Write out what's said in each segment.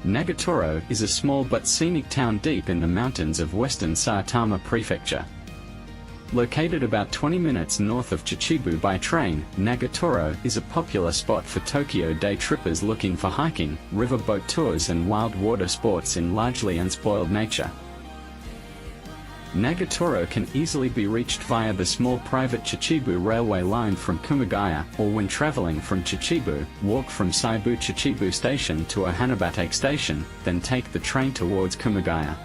Nagatoro is a small but scenic town deep in the mountains of western Saitama Prefecture. Located about 20 minutes north of Chichibu by train, Nagatoro is a popular spot for Tokyo day trippers looking for hiking, riverboat tours and wild water sports in largely unspoiled nature. Nagatoro can easily be reached via the small private Chichibu railway line from Kumagaya, or when traveling from Chichibu, walk from Saibu Chichibu Station to a Hanabate station, then take the train towards Kumagaya.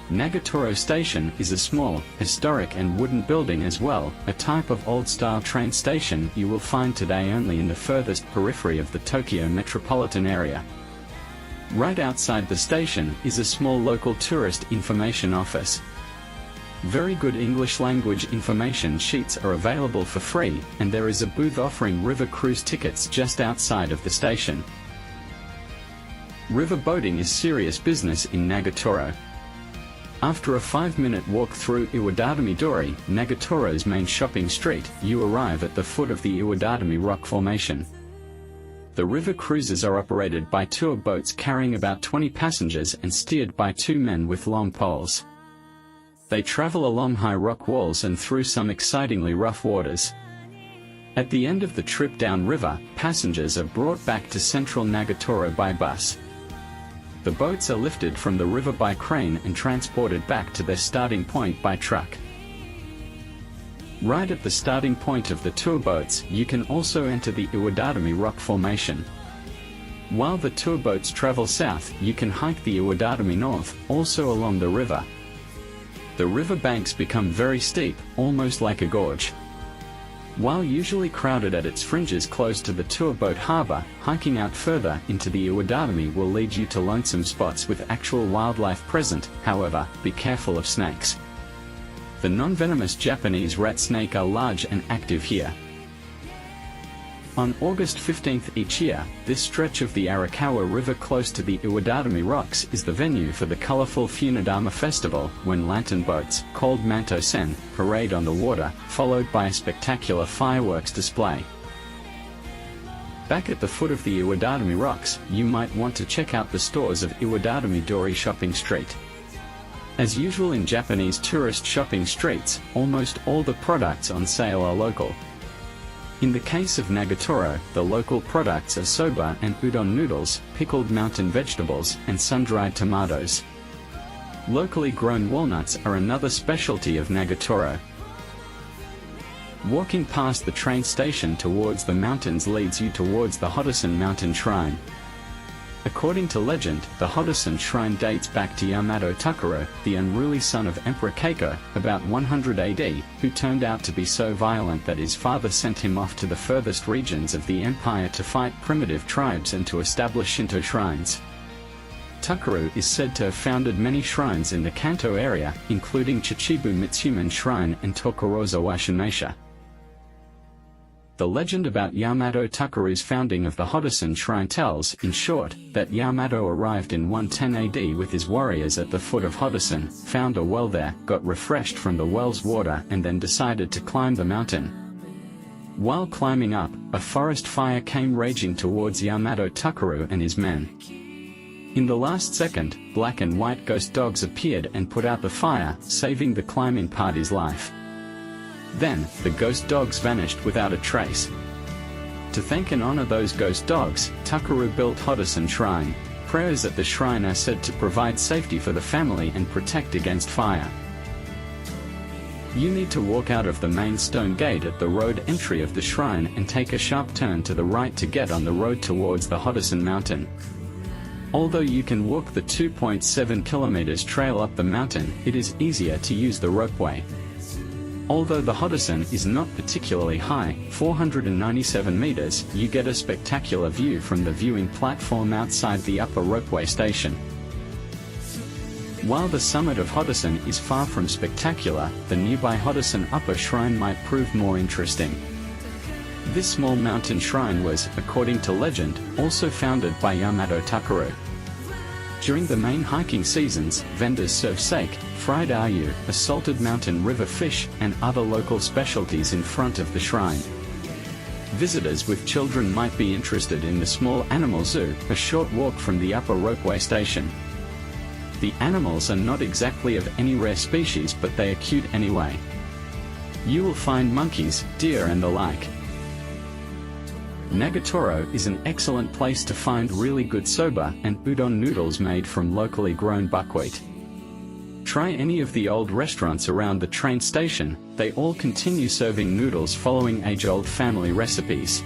Nagatoro Station is a small, historic and wooden building as well, a type of old-style train station you will find today only in the furthest periphery of the Tokyo metropolitan area. Right outside the station is a small local tourist information office. Very good English language information sheets are available for free, and there is a booth offering river cruise tickets just outside of the station. River boating is serious business in Nagatoro. After a 5-minute walk through Iwadatami-dori, Nagatoro's main shopping street, you arrive at the foot of the Iwadatami rock formation. The river cruises are operated by tour boats carrying about 20 passengers and steered by 2 men with long poles. They travel along high rock walls and through some excitingly rough waters. At the end of the trip downriver, passengers are brought back to central Nagatoro by bus. The boats are lifted from the river by crane and transported back to their starting point by truck. Right at the starting point of the tour boats, you can also enter the Iwadatami rock formation. While the tour boats travel south, you can hike the Iwadatami north, also along the river. The river banks become very steep, almost like a gorge. While usually crowded at its fringes close to the tour boat harbor, hiking out further into the Iwadatami will lead you to lonesome spots with actual wildlife present. However, be careful of snakes. The non-venomous Japanese rat snake are large and active here. On August 15th each year, this stretch of the Arakawa River close to the Iwadatami Rocks is the venue for the colorful Funadama Festival, when lantern boats, called Manto-sen, parade on the water, followed by a spectacular fireworks display. Back at the foot of the Iwadatami Rocks, you might want to check out the stores of Iwadatami-dori Shopping Street. As usual in Japanese tourist shopping streets, almost all the products on sale are local. In the case of Nagatoro, the local products are soba and udon noodles, pickled mountain vegetables, and sun-dried tomatoes. Locally grown walnuts are another specialty of Nagatoro. Walking past the train station towards the mountains leads you towards the Hodosan Mountain Shrine. According to legend, the Hodosan Shrine dates back to Yamato Takaro, the unruly son of Emperor Keiko, about 100 AD, who turned out to be so violent that his father sent him off to the furthest regions of the empire to fight primitive tribes and to establish Shinto shrines. Takaro is said to have founded many shrines in the Kanto area, including Chichibu Mitsuman Shrine and Tokoroza Washimeisha. The legend about Yamato Takaru's founding of the Hodosan Shrine tells, in short, that Yamato arrived in 110 AD with his warriors at the foot of Hodosan, found a well there, got refreshed from the well's water and then decided to climb the mountain. While climbing up, a forest fire came raging towards Yamato Takaru and his men. In the last second, black and white ghost dogs appeared and put out the fire, saving the climbing party's life. Then, the ghost dogs vanished without a trace. To thank and honor those ghost dogs, Takaru built Hodosan Shrine. Prayers at the shrine are said to provide safety for the family and protect against fire. You need to walk out of the main stone gate at the road entry of the shrine and take a sharp turn to the right to get on the road towards the Hodosan Mountain. Although you can walk the 2.7 kilometers trail up the mountain, it is easier to use the ropeway. Although the Hodosan is not particularly high, 497 meters, you get a spectacular view from the viewing platform outside the upper ropeway station. While the summit of Hodosan is far from spectacular, the nearby Hodosan Upper Shrine might prove more interesting. This small mountain shrine was, according to legend, also founded by Yamato Takaro. During the main hiking seasons, vendors serve sake, fried ayu, a salted mountain river fish, and other local specialties in front of the shrine. Visitors with children might be interested in the small animal zoo, a short walk from the upper ropeway station. The animals are not exactly of any rare species, but they are cute anyway. You will find monkeys, deer and the like. Nagatoro is an excellent place to find really good soba and udon noodles made from locally grown buckwheat. Try any of the old restaurants around the train station, they all continue serving noodles following age-old family recipes.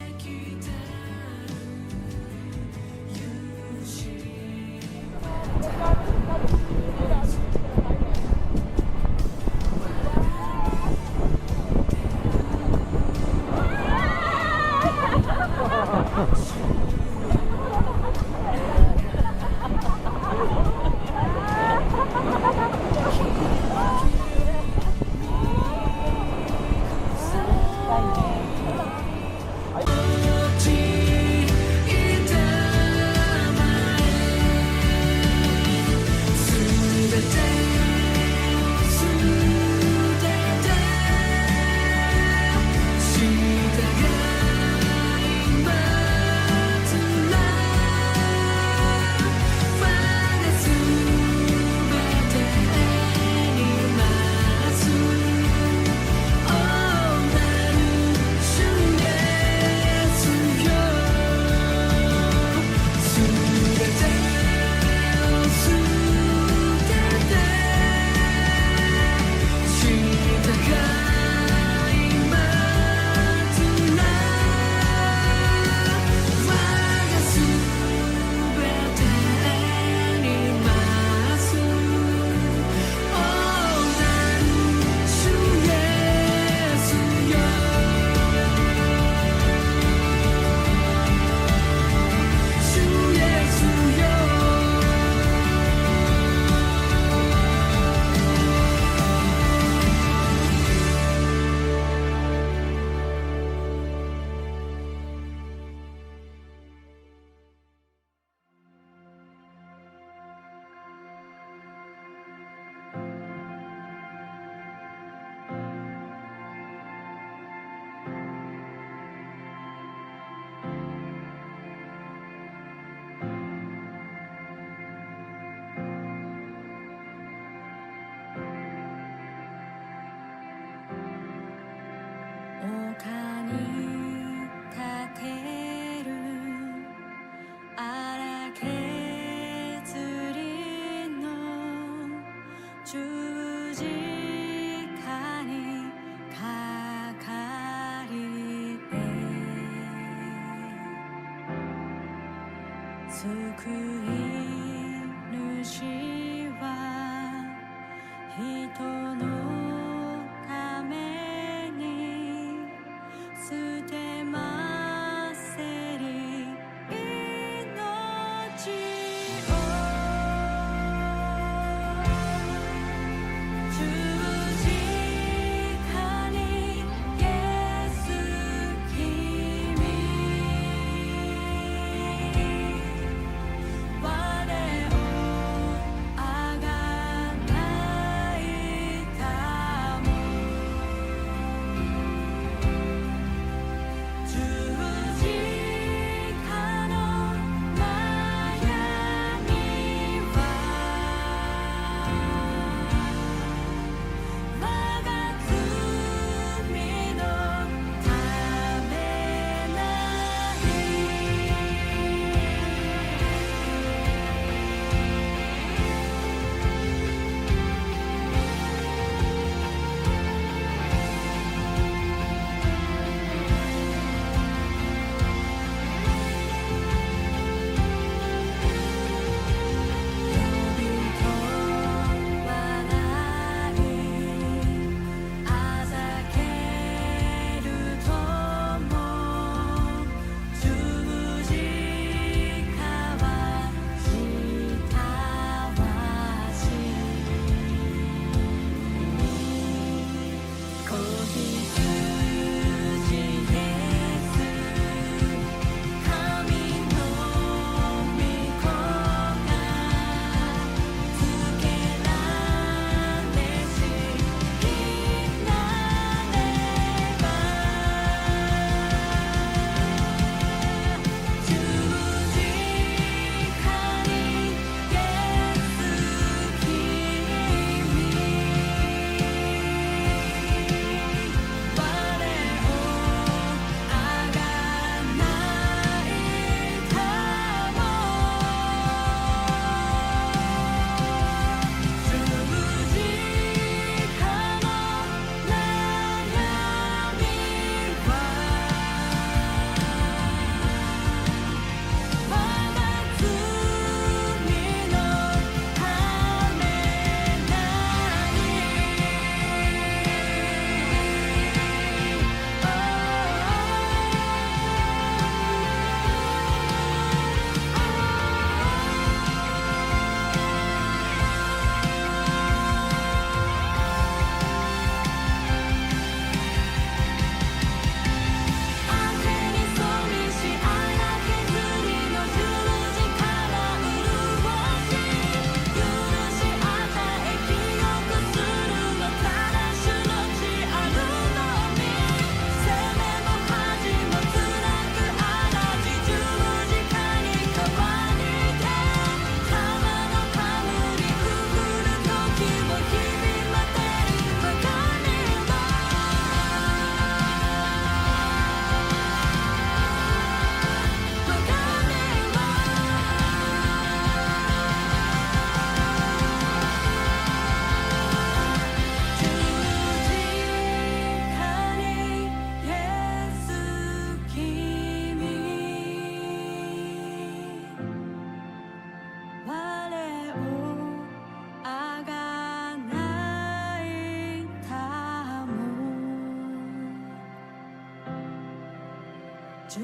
十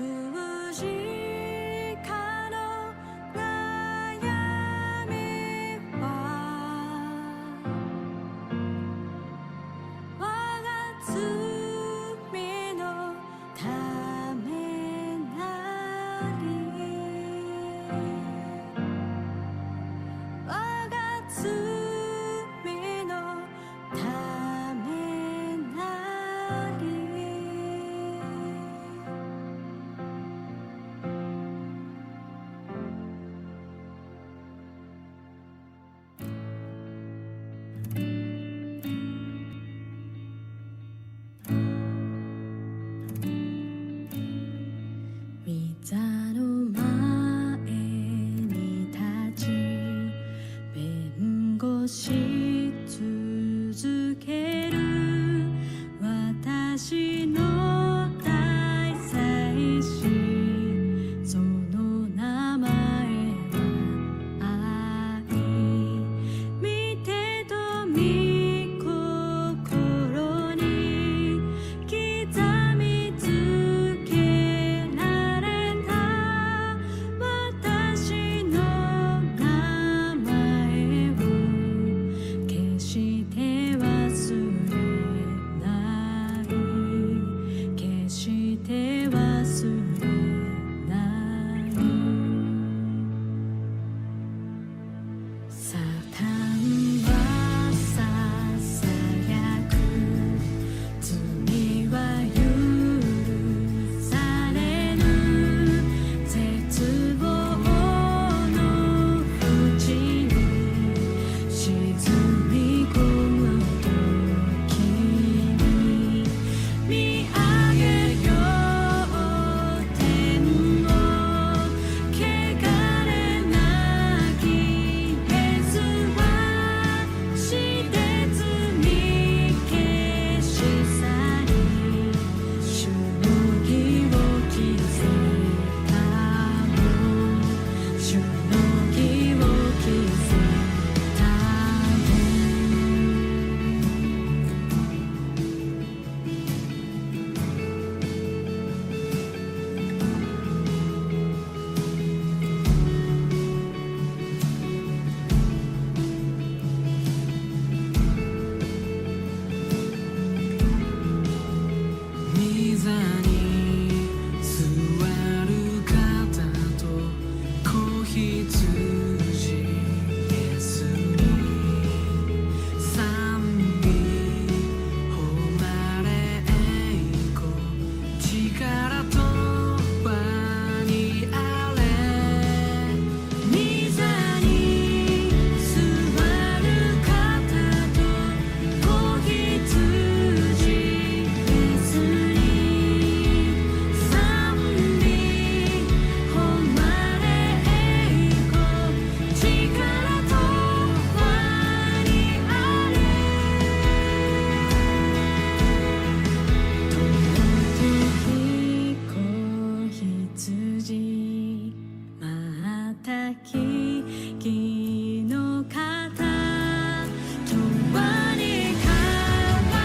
字架の悩みは我が罪のためなり我が罪のためなり御座の前に立ち弁護し続ける私の大祭司その名前は愛見てと御心に刻みつけられた私の名前を決して忘れない決して忘れないサタンはささやく罪は許される絶望の淵に沈み込む時に見上げよう天を汚れなきイエスはして罪消し去り主の義を着せたの主の義を着せた御座に座る方と子羊イエスに賛美誉れ栄光力と場にあれ御座に座る方と子羊イエスに賛美誉れ栄光力と場にあれ尊き子羊またき木の方永遠に変わ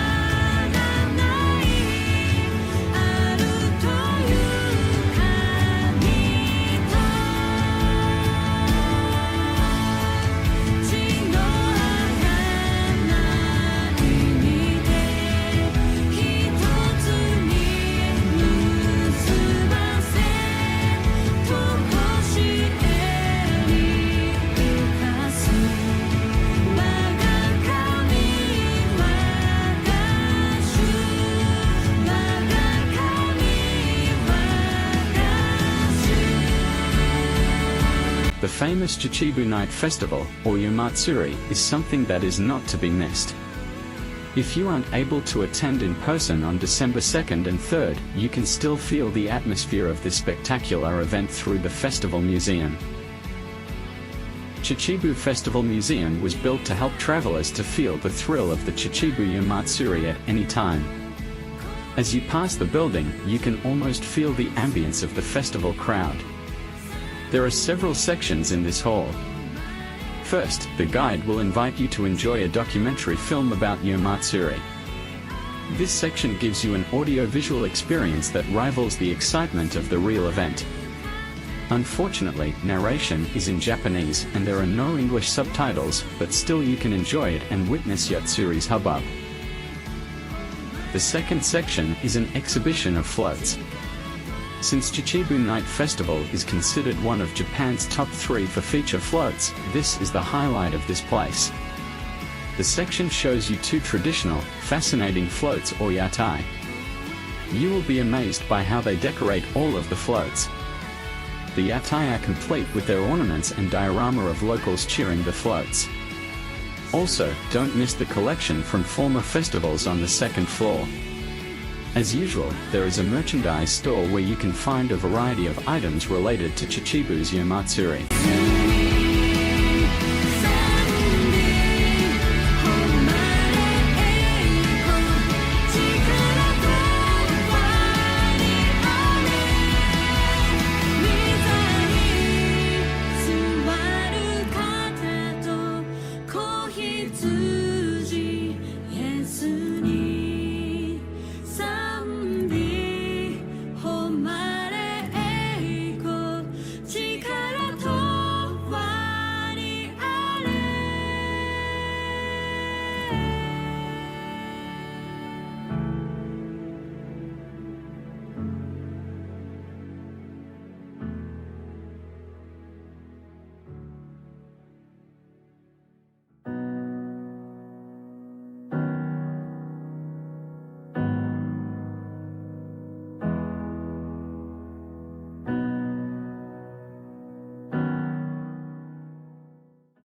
らないあるという神と血の贖いにて一つに結ばせとこしえに生かす我が神我が主我が神我が主 The famous Chichibu Night Festival, or Yomatsuri, is something that is not to be missed. If you aren't able to attend in person on December 2nd and 3rd, you can still feel the atmosphere of this spectacular event through the Festival Museum. Chichibu Festival Museum was built to help travelers to feel the thrill of the Chichibu Yomatsuri at any time. As you pass the building, you can almost feel the ambience of the festival crowd. There are several sections in this hall. First, the guide will invite you to enjoy a documentary film about Yomatsuri. This section gives you an audio-visual experience that rivals the excitement of the real event. Unfortunately, narration is in Japanese and there are no English subtitles, but still you can enjoy it and witness Yatsuri's hubbub. The second section is an exhibition of floats. Since Chichibu Night Festival is considered one of Japan's top 3 for feature floats, this is the highlight of this place. The section shows you 2 traditional, fascinating floats or yatai. You will be amazed by how they decorate all of the floats. The yatai are complete with their ornaments and diorama of locals cheering the floats. Also, don't miss the collection from former festivals on the second floor. As usual, there is a merchandise store where you can find a variety of items related to Chichibu's Yomatsuri.